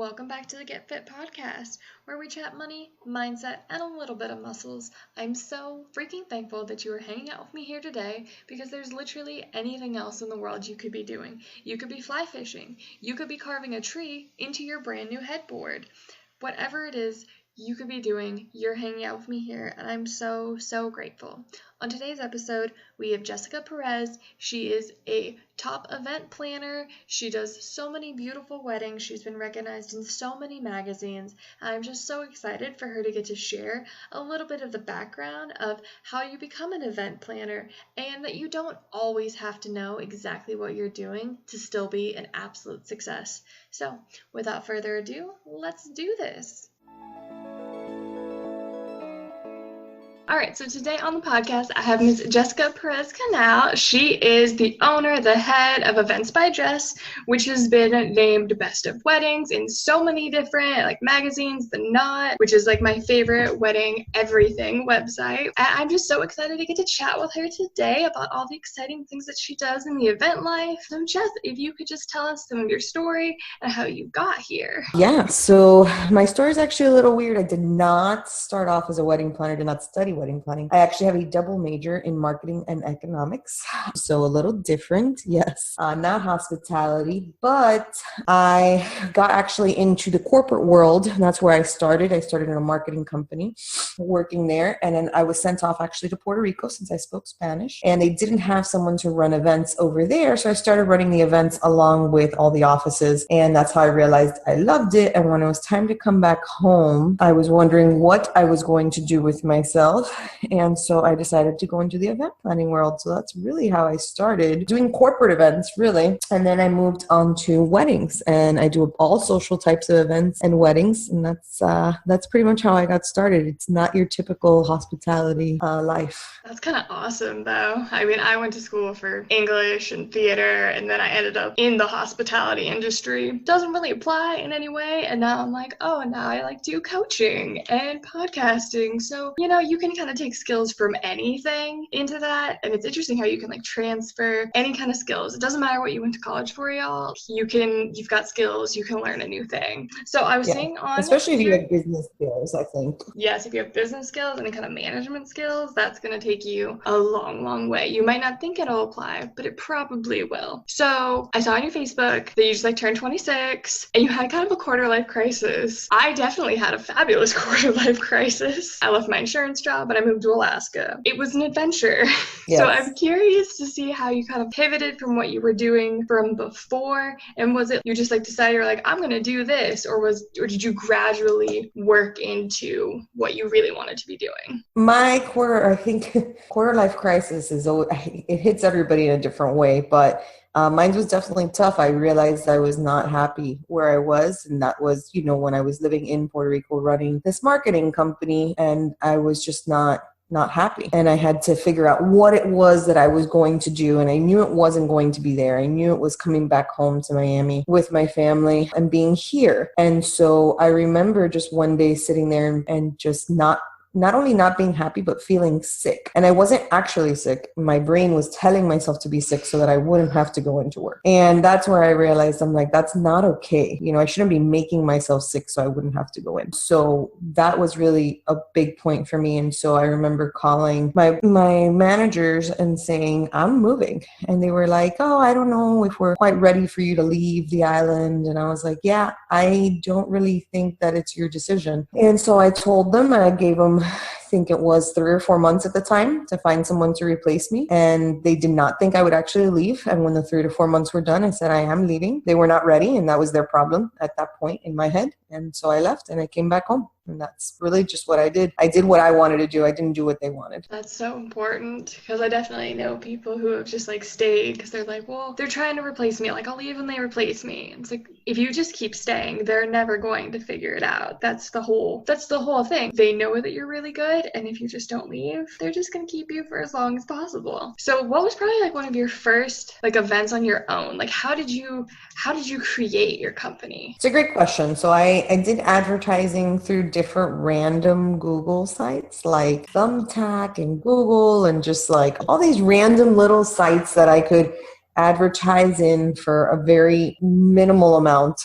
welcome back to the Get Fit podcast, where we chat money, mindset, and a little bit of muscles. I'm so freaking thankful that you are hanging out with me here today because there's literally anything else in the world you could be doing. You could be fly fishing. You could be carving a tree into your brand new headboard. Whatever it is you could be doing, you're hanging out with me here, and I'm so grateful. On today's episode, we have Jessyca Perez. She is a top event planner. She does so many beautiful weddings. She's been recognized in so many magazines. I'm just so excited for her to get to share a little bit of the background of how you become an event planner and that you don't always have to know exactly what you're doing to still be an absolute success. So, without further ado, let's do this. All right, so today on the podcast, I have Ms. Jessyca Perez Canal. She is the owner, the head of Events by Jess, which has been named Best of Weddings in so many different magazines. The Knot, which is my favorite wedding everything website. And I'm just so excited to get to chat with her today about all the exciting things that she does in the event life. So Jess, if you could just tell us some of your story and how you got here. Yeah, so my story is actually a little weird. I did not start off as a wedding planner, did not study wedding planning. I actually have a double major in marketing and economics, so a little different, yes. Not hospitality, but I got actually into the corporate world, and that's where I started. I started in a marketing company, working there, and then I was sent off actually to Puerto Rico since I spoke Spanish, and they didn't have someone to run events over there, so I started running the events along with all the offices, and that's how I realized I loved it. And when it was time to come back home, I was wondering what I was going to do with myself. And so I decided to go into the event planning world. So that's really how I started doing corporate events, really. And then I moved on to weddings, and I do all social types of events and weddings. And that's pretty much how I got started. It's not your typical hospitality life. That's kind of awesome, though. I mean, I went to school for English and theater, and then I ended up in the hospitality industry. Doesn't really apply in any way. And now I'm like, oh, now I do coaching and podcasting. So, you can kind of take skills from anything into that. And it's interesting how you can transfer any kind of skills. It doesn't matter what you went to college for, y'all. You've got skills, you can learn a new thing. So I was saying especially if you have business skills, I think. Yes, if you have business skills, any kind of management skills, that's going to take you a long way. You might not think it'll apply, but it probably will. So I saw on your Facebook that you just turned 26 and you had kind of a quarter life crisis. I definitely had a fabulous quarter life crisis. I left my insurance job and I moved to Alaska. It was an adventure. Yes. So I'm curious to see how you kind of pivoted from what you were doing from before. And was it you just decided you're I'm going to do this, or did you gradually work into what you really wanted to be doing? My quarter life crisis it hits everybody in a different way, but mine was definitely tough. I realized I was not happy where I was, and that was, when I was living in Puerto Rico running this marketing company, and I was just not happy. And I had to figure out what it was that I was going to do, and I knew it wasn't going to be there. I knew it was coming back home to Miami with my family and being here. And so I remember just one day sitting there and just not only not being happy, but feeling sick. And I wasn't actually sick. My brain was telling myself to be sick so that I wouldn't have to go into work. And that's where I realized that's not okay. I shouldn't be making myself sick so I wouldn't have to go in. So that was really a big point for me. And so I remember calling my managers and saying, I'm moving. And they were like, oh, I don't know if we're quite ready for you to leave the island. And I was like, yeah, I don't really think that it's your decision. And so I told them, I gave them, I think it was 3 or 4 months at the time to find someone to replace me. And they did not think I would actually leave. And when the 3 to 4 months were done, I said, I am leaving. They were not ready. And that was their problem at that point in my head. And so I left and I came back home. And that's really just what I did. I did what I wanted to do. I didn't do what they wanted. That's so important, because I definitely know people who have just stayed because they're well, they're trying to replace me. I'll leave and they replace me. It's if you just keep staying, they're never going to figure it out. That's the whole thing. They know that you're really good. And if you just don't leave, they're just going to keep you for as long as possible. So what was probably one of your first events on your own? How did you create your company? It's a great question. So I did advertising through different random Google sites like Thumbtack and Google, and just all these random little sites that I could advertise in for a very minimal amount,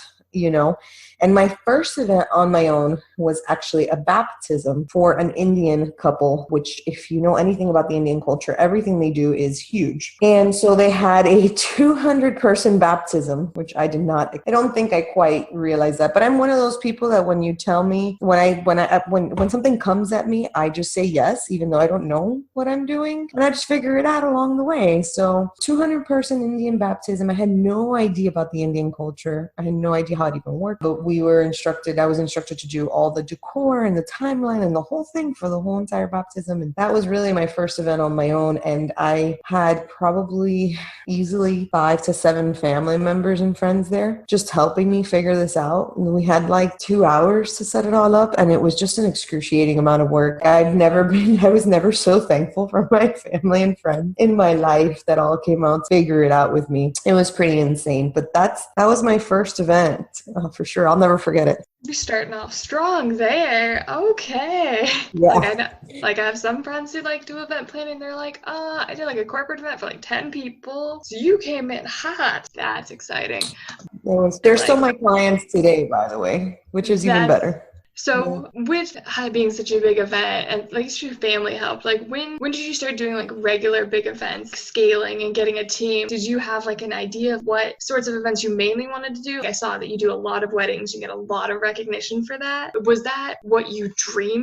And my first event on my own was actually a baptism for an Indian couple, which if you know anything about the Indian culture, everything they do is huge. And so they had a 200-person baptism, which I don't think I quite realized that. But I'm one of those people that when you tell me, when something comes at me, I just say yes, even though I don't know what I'm doing. And I just figure it out along the way. So 200-person Indian baptism. I had no idea about the Indian culture. I had no idea how it even worked. But I was instructed to do all the decor and the timeline and the whole thing for the whole entire baptism. And that was really my first event on my own. And I had probably easily 5 to 7 family members and friends there just helping me figure this out. And we had like 2 hours to set it all up. And it was just an excruciating amount of work. I was never so thankful for my family and friends in my life that all came out to figure it out with me. It was pretty insane. But that was my first event for sure. I'll never forget it. You're starting off strong there. Okay. Yeah. I have some friends who do event planning. They're like, I did a corporate event for 10 people. So you came in hot. That's exciting. They're still my clients today, by the way, which is even better. So with being such a big event, and at least your family helped, when did you start doing regular big events, scaling and getting a team? Did you have an idea of what sorts of events you mainly wanted to do? I saw that you do a lot of weddings. You get a lot of recognition for that. Was that what you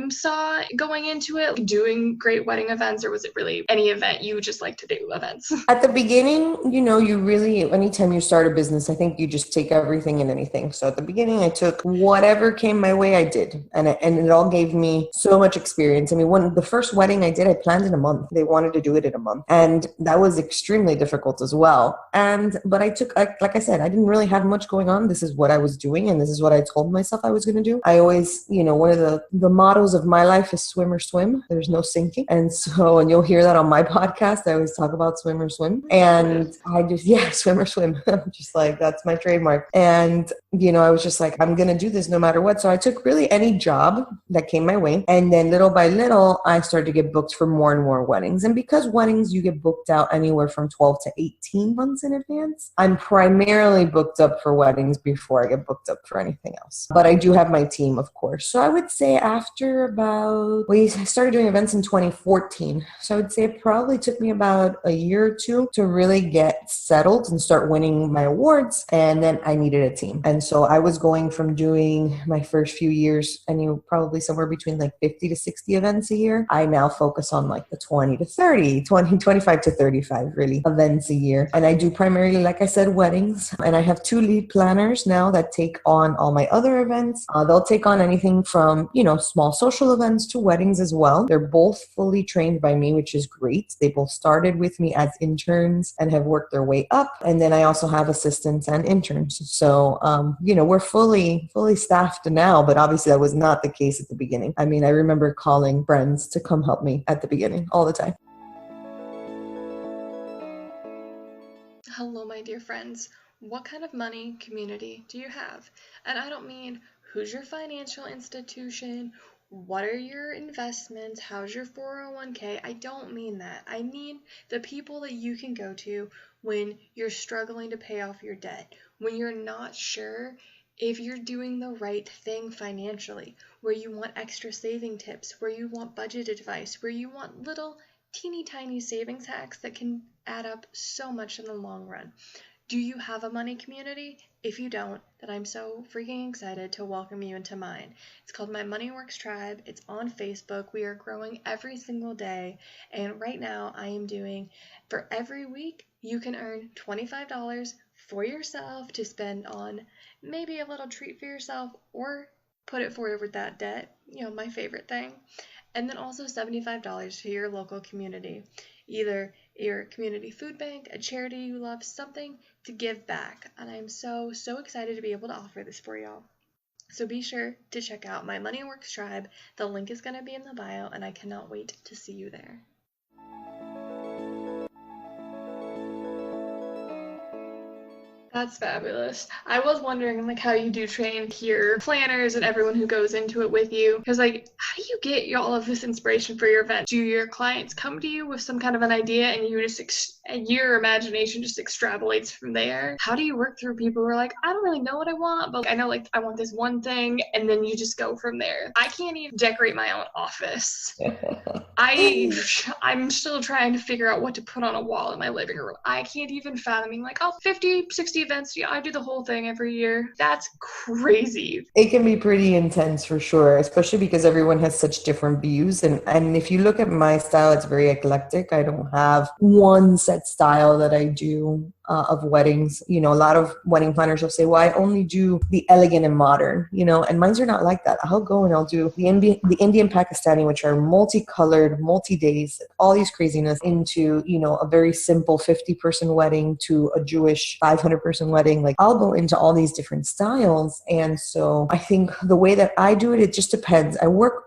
saw going into it, doing great wedding events, or was it really any event you just like to do events? At the beginning, you really, anytime you start a business, I think you just take everything and anything. So at the beginning, I took whatever came my way, I did. And it all gave me so much experience. I mean, when the first wedding I did, I planned in a month. They wanted to do it in a month. And that was extremely difficult as well. But I took, like I said, I didn't really have much going on. This is what I was doing. And this is what I told myself I was going to do. I always, one of the mottos of my life is swim or swim. There's no sinking. And you'll hear that on my podcast. I always talk about swim or swim. And I just, swim or swim. I'm just that's my trademark. And, I was just I'm going to do this no matter what. So I took really any job that came my way. And then little by little, I started to get booked for more and more weddings. And because weddings, you get booked out anywhere from 12 to 18 months in advance. I'm primarily booked up for weddings before I get booked up for anything else. But I do have my team, of course. So I would say we started doing events in 2014. So I would say it probably took me about a year or two to really get settled and start winning my awards. And then I needed a team. And so I was going from doing my first few years, and probably somewhere between 50 to 60 events a year. I now focus on the 20 to 30, 25 to 35 really events a year. And I do primarily, like I said, weddings. And I have 2 lead planners now that take on all my other events. They'll take on anything from, small social events to weddings as well. They're both fully trained by me, which is great. They both started with me as interns and have worked their way up. And then I also have assistants and interns. So, we're fully staffed now, but obviously that was not the case at the beginning. I mean, I remember calling friends to come help me at the beginning all the time. Hello, my dear friends. What kind of money community do you have? And I don't mean who's your financial institution, what are your investments, how's your 401k? I don't mean that. I mean the people that you can go to when you're struggling to pay off your debt, when you're not sure if you're doing the right thing financially, where you want extra saving tips, where you want budget advice, where you want little teeny tiny savings hacks that can add up so much in the long run. Do you have a money community? If you don't, then I'm so freaking excited to welcome you into mine. It's called my MoneyWorks Tribe. It's on Facebook. We are growing every single day. And right now I am doing, for every week, you can earn $25 for yourself to spend on maybe a little treat for yourself or put it forward that debt, my favorite thing. And then also $75 to your local community, either your community food bank, a charity you love, something to give back. And I'm so excited to be able to offer this for y'all. So be sure to check out my MoneyWorks Tribe. The link is going to be in the bio, and I cannot wait to see you there. That's fabulous. I was wondering like how you do train your planners and everyone who goes into it with you. Because like, how do you get all of this inspiration for your event? Do your clients come to you with some kind of an idea and you just and your imagination just extrapolates from there? How do you work through people who are like, I don't really know what I want, but I know like I want this one thing, and then you just go from there? I can't even decorate my own office. I'm still trying to figure out what to put on a wall in my living room. I can't even fathom like, 50, 60 events. Yeah, I do the whole thing every year. That's crazy. It can be pretty intense for sure, especially because everyone has such different views. And if you look at my style, it's very eclectic. I don't have one set style that I do of weddings. You know, a lot of wedding planners will say, well, I only do the elegant and modern, you know, and mine's are not like that. I'll go and I'll do the Indian Pakistani, which are multicolored, multi-days, all these craziness, into, you know, a very simple 50-person wedding to a Jewish 500-person wedding. Like, I'll go into all these different styles. And so I think the way that I do it, it just depends. I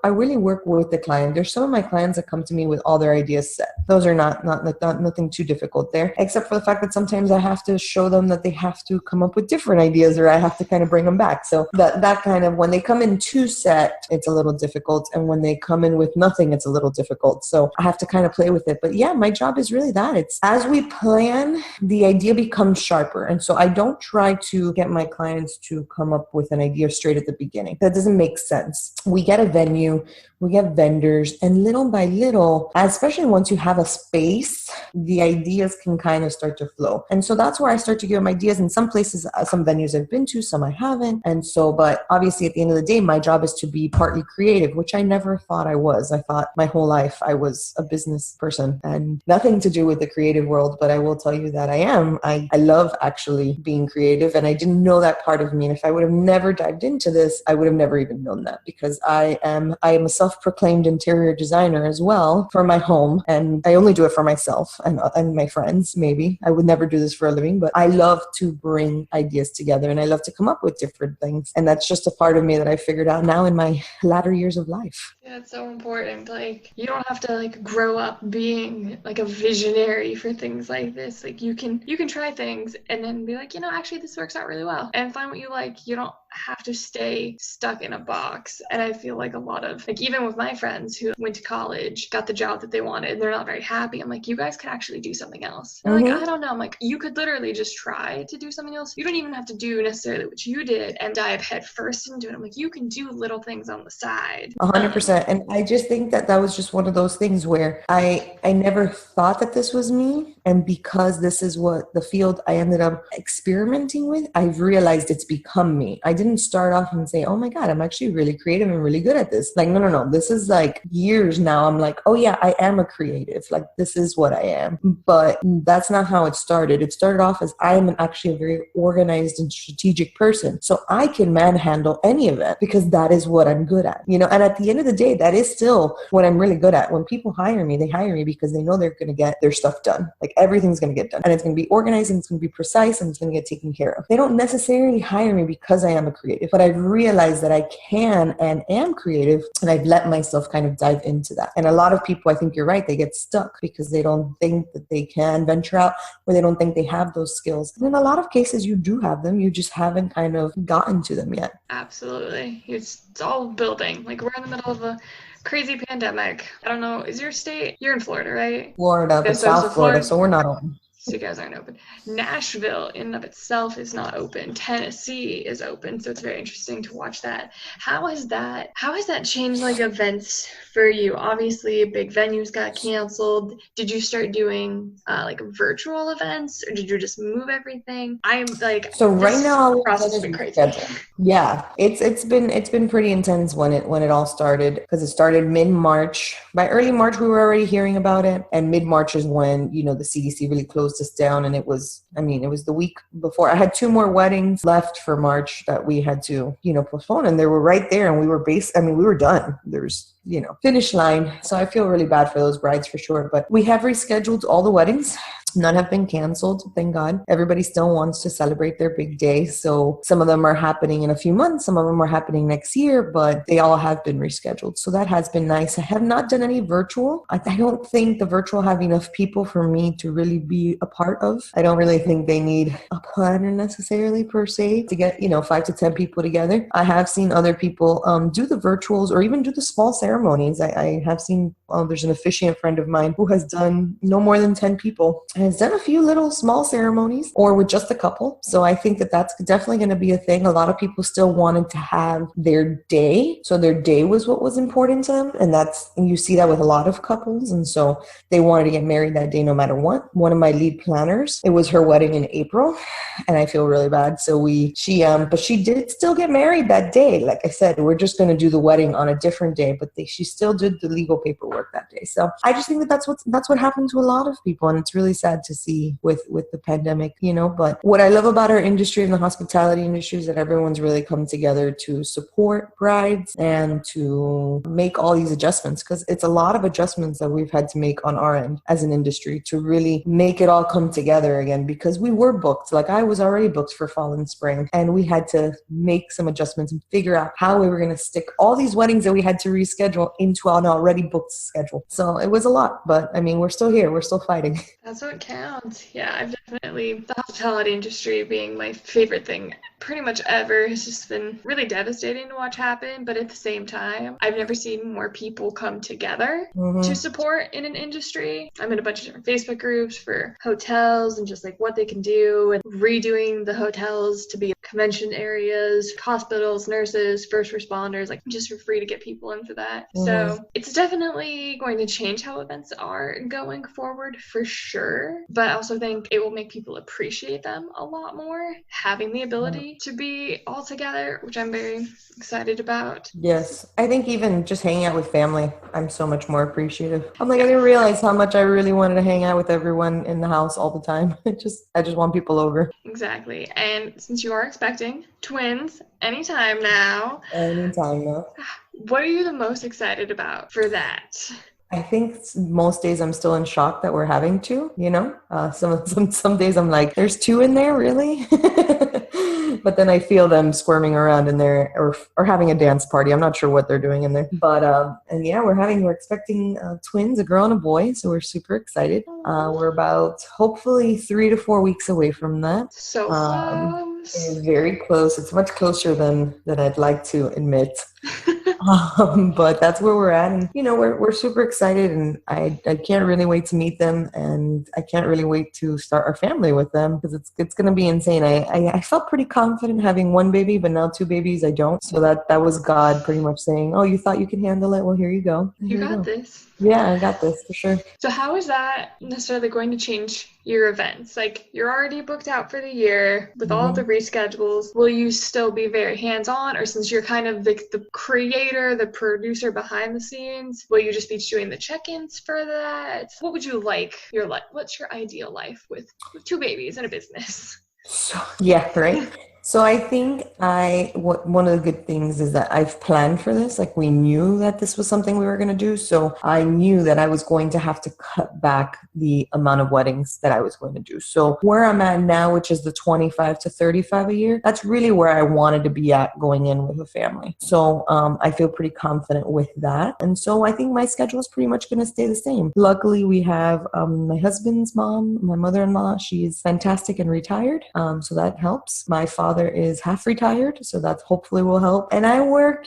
really work with the client. There's some of my clients that come to me with all their ideas set. Those are not nothing too difficult there, except for the fact that sometimes I have to show them that they have to come up with different ideas, or I have to kind of bring them back. So that kind of, when they come in too set, it's a little difficult. And when they come in with nothing, it's a little difficult. So I have to kind of play with it. But yeah, my job is really that. It's as we plan, the idea becomes sharper. And so I don't try to get my clients to come up with an idea straight at the beginning. That doesn't make sense. We get a venue, we get vendors, and little by little, especially once you have a space, the ideas can kind of start to flow. And so that's where I start to give them ideas. In some places, some venues I've been to, some I haven't. And so, but obviously at the end of the day, my job is to be partly creative, which I never thought I was. I thought my whole life I was a business person and nothing to do with the creative world. But I will tell you that I am. I love actually being creative, and I didn't know that part of me. And if I would have never dived into this, I would have never even known that, because I am a self-proclaimed interior designer as well for my home. And I only do it for myself and my friends, maybe. I would never do this for a living, but I love to bring ideas together and I love to come up with different things. And that's just a part of me that I figured out now in my latter years of life. Yeah, it's so important. Like, you don't have to like grow up being like a visionary for things like this. Like, you can try things and then be like, actually this works out really well, and find what you like. You don't have to stay stuck in a box. And I feel like a lot of, like, even with my friends who went to college, got the job that they wanted, and they're not very happy, I'm like, you guys could actually do something else. They're like, I don't know. I'm like, you could literally just try to do something else. You don't even have to do necessarily what you did and dive head first into it. I'm like, you can do little things on the side. 100%. And I just think that was just one of those things where I never thought that this was me. And because this is what the field I ended up experimenting with, I've realized it's become me. I didn't start off and say, oh my God, I'm actually really creative and really good at this. Like, no. This is like years now. I'm like, oh yeah, I am a creative. Like, this is what I am. But that's not how it started. It started off as I am actually a very organized and strategic person. So I can manhandle any event because that is what I'm good at. And at the end of the day, that is still what I'm really good at. When people hire me, they hire me because they know they're going to get their stuff done. Like, everything's going to get done, and it's going to be organized, and it's going to be precise, and it's going to get taken care of. They don't necessarily hire me because I am a creative, but I've realized that I can and am creative, and I've let myself kind of dive into that. And a lot of people, I think you're right, they get stuck because they don't think that they can venture out, or they don't think they have those skills. And in a lot of cases, you do have them. You just haven't kind of gotten to them yet. Absolutely. It's all building. Like, we're in the middle of a crazy pandemic. I don't know. Is your state? You're in Florida, right? Florida, but South Florida, so we're not open. So you guys aren't open. Nashville in and of itself is not open. Tennessee is open, so it's very interesting to watch that. How has that changed like events for you? Obviously, big venues got canceled. Did you start doing like virtual events, or did you just move everything? I'm like, so right now the process has been crazy. Yeah, it's been pretty intense when it all started, because it started mid-March. By early March, we were already hearing about it, and mid-March is when the CDC really closed us down. And it was the week before. I had 2 more weddings left for March that we had to postpone, and they were right there, and we were done. There's finish line. So I feel really bad for those brides for sure. But we have rescheduled all the weddings None have been canceled, thank God. Everybody still wants to celebrate their big day. So some of them are happening in a few months, some of them are happening next year, but they all have been rescheduled. So that has been nice. I have not done any virtual. I don't think the virtual have enough people for me to really be a part of. I don't really think they need a planner necessarily per se to get, 5 to 10 people together. I have seen other people do the virtuals or even do the small ceremonies. I have seen, there's an officiant friend of mine who has done no more than 10 people. Has done a few little small ceremonies or with just a couple. So I think that that's definitely going to be a thing. A lot of people still wanted to have their day. So their day was what was important to them. And you see that with a lot of couples. And so they wanted to get married that day no matter what. One of my lead planners, it was her wedding in April. And I feel really bad. So but she did still get married that day. Like I said, we're just going to do the wedding on a different day, but she still did the legal paperwork that day. So I just think that that's what happened to a lot of people. And it's really sad to see with the pandemic, but what I love about our industry and the hospitality industry is that everyone's really come together to support brides and to make all these adjustments, because it's a lot of adjustments that we've had to make on our end as an industry to really make it all come together again, because we were booked. Like I was already booked for fall and spring, and we had to make some adjustments and figure out how we were going to stick all these weddings that we had to reschedule into an already booked schedule. So it was a lot, but I mean, we're still here. We're still fighting. That's what counts. Yeah, I've definitely, the hospitality industry being my favorite thing pretty much ever has just been really devastating to watch happen. But at the same time, I've never seen more people come together to support in an industry. I'm in a bunch of different Facebook groups for hotels and just like what they can do and redoing the hotels to be convention areas, hospitals, nurses, first responders, like just for free to get people in for that. So it's definitely going to change how events are going forward for sure. But I also think it will make people appreciate them a lot more, having the ability to be all together, which I'm very excited about. Yes. I think even just hanging out with family, I'm so much more appreciative. I'm like, I didn't realize how much I really wanted to hang out with everyone in the house all the time. I just want people over. Exactly. And since you are expecting twins anytime now, what are you the most excited about for that? I think most days I'm still in shock that we're having two, some days I'm like, there's two in there, really? But then I feel them squirming around in there or having a dance party. I'm not sure what they're doing in there. But, we're expecting twins, a girl and a boy. So we're super excited. We're about hopefully 3 to 4 weeks away from that. So close. It is very close. It's much closer than I'd like to admit. But that's where we're at, and we're super excited, and I can't really wait to meet them, and I can't really wait to start our family with them, because it's going to be insane. I felt pretty confident having one baby, but now two babies I don't. So that was God pretty much saying, oh, you thought you could handle it? Well, here you go. You got this. Yeah, I got this for sure. So how is that necessarily going to change your events? Like, you're already booked out for the year with all the reschedules. Will you still be very hands-on, or since you're kind of the creator, the producer behind the scenes, will you just be doing the check-ins for that? What would you like what's your ideal life with two babies and a business? Yeah, right. So I think one of the good things is that I've planned for this. Like, we knew that this was something we were going to do. So I knew that I was going to have to cut back the amount of weddings that I was going to do. So where I'm at now, which is the 25 to 35 a year, that's really where I wanted to be at going in with a family. So I feel pretty confident with that. And so I think my schedule is pretty much going to stay the same. Luckily, we have my husband's mom, my mother-in-law. She's fantastic and retired. So that helps. My father is half retired, so that hopefully will help. And I work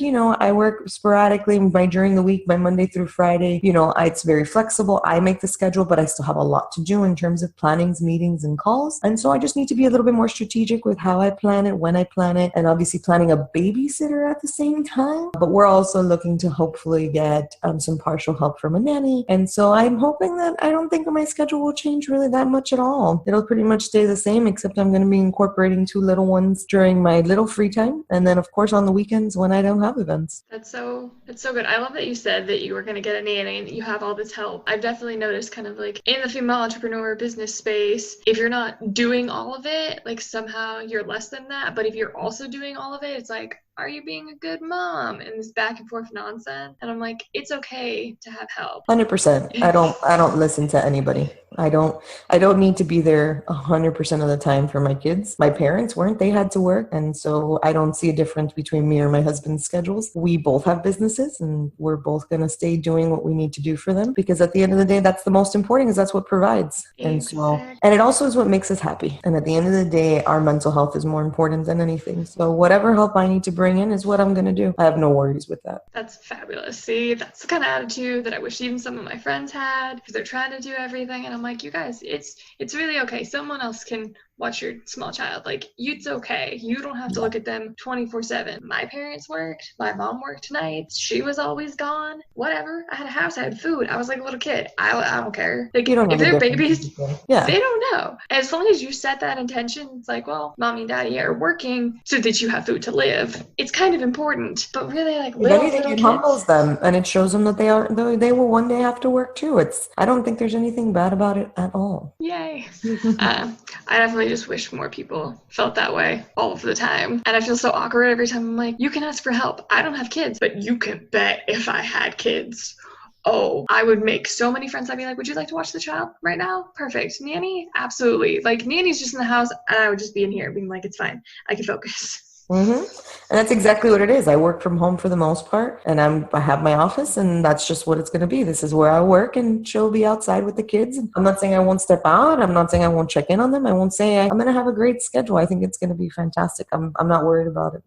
sporadically during the week, by Monday through Friday. It's very flexible. I make the schedule, but I still have a lot to do in terms of plannings, meetings, and calls. And so I just need to be a little bit more strategic with how I plan it, when I plan it, and obviously planning a babysitter at the same time. But we're also looking to hopefully get some partial help from a nanny. And so I'm hoping that I don't think my schedule will change really that much at all. It'll pretty much stay the same, except I'm going to be incorporating two little ones during my little free time, and then of course on the weekends when I don't have events. That's so good. I love that you said that you were going to get a nanny and you have all this help. I've definitely noticed kind of like in the female entrepreneur business space, if you're not doing all of it, like somehow you're less than that. But if you're also doing all of it, it's like, are you being a good mom? And this back and forth nonsense. And I'm like, it's okay to have help. 100%. I don't listen to anybody. I don't need to be there 100% of the time for my kids. My parents weren't, they had to work. And so I don't see a difference between me or my husband's schedules. We both have businesses and we're both going to stay doing what we need to do for them, because at the end of the day, that's the most important, because that's what provides. Exactly. And it also is what makes us happy. And at the end of the day, our mental health is more important than anything. So whatever help I need to bring in is what I'm going to do. I have no worries with that. That's fabulous. See, that's the kind of attitude that I wish even some of my friends had, because they're trying to do everything. And I'm like, you guys, it's really okay. Someone else can watch your small child. Like, it's okay. You don't have to look at them 24/7. My parents worked. My mom worked nights. She was always gone. Whatever. I had a house. I had food. I was like a little kid. I don't care. Like, You don't know if the they're difference. babies, Yeah. they don't know. As long as you set that intention, it's like, well, mommy and daddy are working so that you have food to live. It's kind of important. But really, like, If anything, little it kids, humbles them and it shows them that they will one day have to work too. I don't think there's anything bad about it at all. Yay. I definitely just wish more people felt that way all of the time. And I feel so awkward every time I'm like, you can ask for help. I don't have kids, but you can bet if I had kids, oh, I would make so many friends. I'd be like, would you like to watch the child right now? Perfect. Nanny? Absolutely. Like, nanny's just in the house, and I would just be in here being like, it's fine. I can focus. Mm-hmm. And that's exactly what it is. I work from home for the most part, and I have my office, and that's just what it's going to be. This is where I work, and she'll be outside with the kids. I'm not saying I won't step out. I'm not saying I won't check in on them. I won't say I'm going to have a great schedule. I think it's going to be fantastic. I'm not worried about it.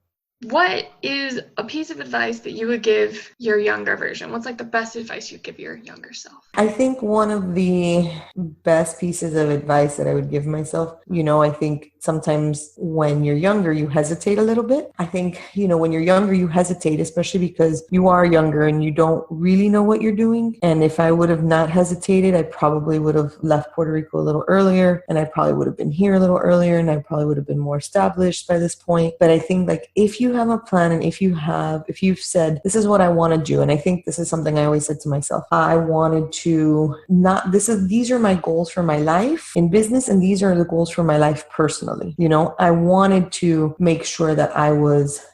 What is a piece of advice that you would give your younger version? What's like the best advice you'd give your younger self? I think one of the best pieces of advice that I would give myself, I think sometimes when you're younger, you hesitate a little bit. I think, when you're younger, you hesitate, especially because you are younger and you don't really know what you're doing. And if I would have not hesitated, I probably would have left Puerto Rico a little earlier, and I probably would have been here a little earlier, and I probably would have been more established by this point. But I think, like, if you have a plan and if you've said, this is what I want to do, and I think this is something I always said to myself, I wanted to these are my goals for my life in business, and these are the goals for my life personally. I wanted to make sure that I was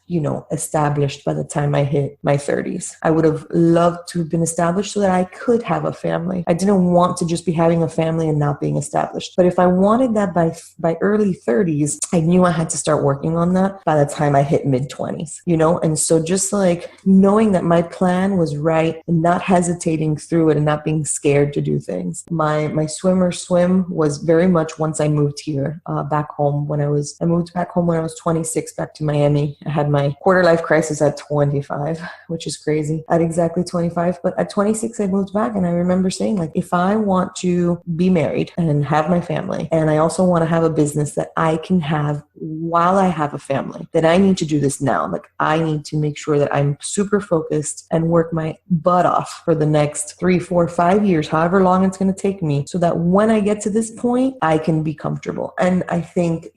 established by the time I hit my 30s. I would have loved to have been established so that I could have a family. I didn't want to just be having a family and not being established. But if I wanted that by early 30s, I knew I had to start working on that by the time I hit mid 20s, And so just like knowing that my plan was right and not hesitating through it and not being scared to do things. My swim was very much once I moved here back home I moved back home when I was 26 back to Miami. I had my quarter life crisis at 25, which is crazy, at exactly 25. But at 26, I moved back, and I remember saying, like, if I want to be married and have my family, and I also want to have a business that I can have while I have a family, then I need to do this now. Like, I need to make sure that I'm super focused and work my butt off for the next 3, 4, 5 years, however long it's going to take me, so that when I get to this point, I can be comfortable. And I think,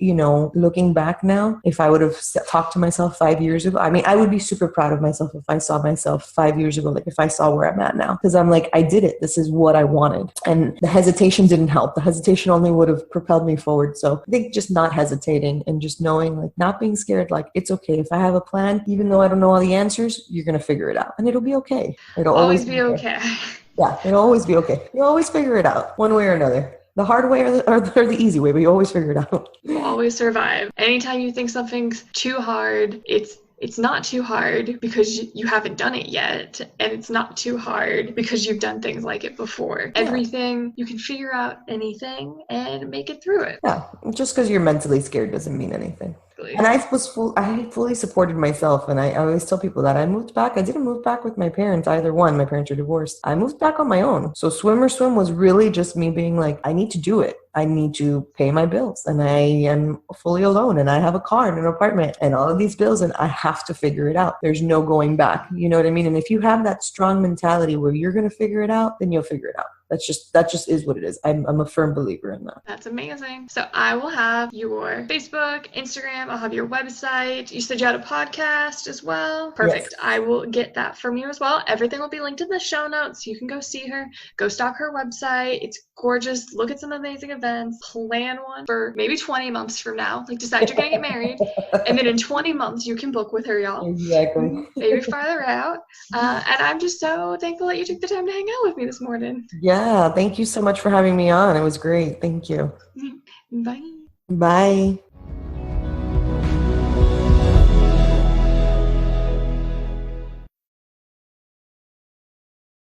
looking back now, if I would have talked to myself 5 years ago, I would be super proud of myself if I saw myself 5 years ago, like if I saw where I'm at now, because I'm like, I did it. This is what I wanted. And the hesitation didn't help. The hesitation only would have propelled me forward. So I think just not hesitating and just knowing, like, not being scared, like, it's okay. If I have a plan, even though I don't know all the answers, you're going to figure it out, and it'll be okay. It'll always be okay. Yeah, it'll always be okay. You'll always figure it out one way or another. The hard way or the easy way, but you always figure it out. You always survive. Anytime you think something's too hard, it's not too hard because you haven't done it yet, and it's not too hard because you've done things like it before. Yeah. Everything, you can figure out anything and make it through it. Yeah, just because you're mentally scared doesn't mean anything. And I fully supported myself, and I always tell people that I moved back. I didn't move back with my parents, either one. My parents are divorced. I moved back on my own. So Swim was really just me being like, I need to do it. I need to pay my bills, and I am fully alone, and I have a car and an apartment and all of these bills, and I have to figure it out. There's no going back. You know what I mean? And if you have that strong mentality where you're going to figure it out, then you'll figure it out. that just is what it is. I'm a firm believer in that. That's amazing. So I will have your Facebook, Instagram, I'll have your website. You said you had a podcast as well. Perfect. Yes. I will get that from you as well. Everything will be linked in the show notes. You can go see her, go stalk her website. It's gorgeous. Look at some amazing events. Plan one for maybe 20 months from now. Like decide you're gonna get married, and then in 20 months you can book with her, y'all. Exactly. Maybe farther out. And I'm just so thankful that you took the time to hang out with me this morning. Yeah, thank you so much for having me on. It was great. Thank you. Bye. Bye.